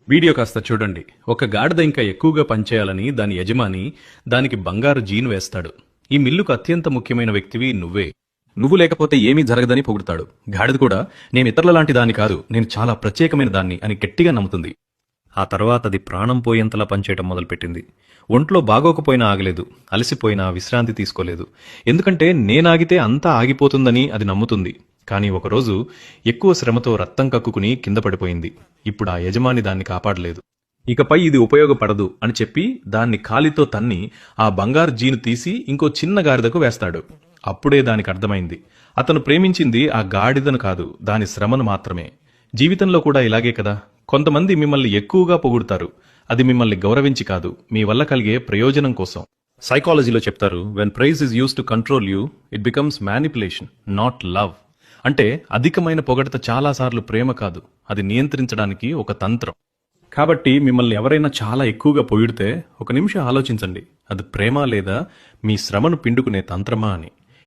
Video కాస్త చూడండి. ఒక గాడిద ఇంకా ఎక్కువగా పనిచేయాలని దాని యజమాని దానికి బంగారు జీన్ వేస్తాడు. ఈ మిల్లుకు అత్యంత ముఖ్యమైన వ్యక్తివి నువ్వే. నువ్వు లేకపోతే ఏమీ జరగదని పొగుడుతాడు. గాడిద కూడా నేను ఇతరుల లాంటి దాన్ని కాదు, నేను చాలా ప్రత్యేకమైన దాన్ని అని గట్టిగా నమ్ముతుంది. ఆ తర్వాత అది ప్రాణం పోయేంతలా పనిచేయటం మొదలుపెట్టింది. ఒంట్లో బాగోకపోయినా ఆగలేదు, అలసిపోయినా విశ్రాంతి తీసుకోలేదు. ఎందుకంటే నేనాగితే అంతా ఆగిపోతుందని అది నమ్ముతుంది. కానీ ఒకరోజు ఎక్కువ శ్రమతో రక్తం కక్కుకుని కింద పడిపోయింది. ఇప్పుడు ఆ యజమాని దాన్ని కాపాడలేదు. ఇకపై ఇది ఉపయోగపడదు అని చెప్పి దాన్ని కాలితో తన్ని ఆ బంగారు జీను తీసి ఇంకో చిన్న గాడిదకు వేస్తాడు. అప్పుడే దానికి అర్థమైంది, అతను ప్రేమించింది ఆ గాడిదను కాదు, దాని శ్రమను మాత్రమే. జీవితంలో కూడా ఇలాగే కదా, కొంతమంది మిమ్మల్ని ఎక్కువగా పొగుడుతారు. అది మిమ్మల్ని గౌరవించి కాదు, మీ వల్ల కలిగే ప్రయోజనం కోసం. సైకాలజీలో చెప్తారు, when praise is used to control you, it becomes manipulation, not love. అంటే అధికమైన పొగడత చాలాసార్లు ప్రేమ కాదు, అది నియంత్రించడానికి ఒక తంత్రం. కాబట్టి మిమ్మల్ని ఎవరైనా చాలా ఎక్కువగా పొగిడితే ఒక నిమిషం ఆలోచించండి, అది ప్రేమ లేదా మీ శ్రమను పిండుకునే తంత్రమా అని.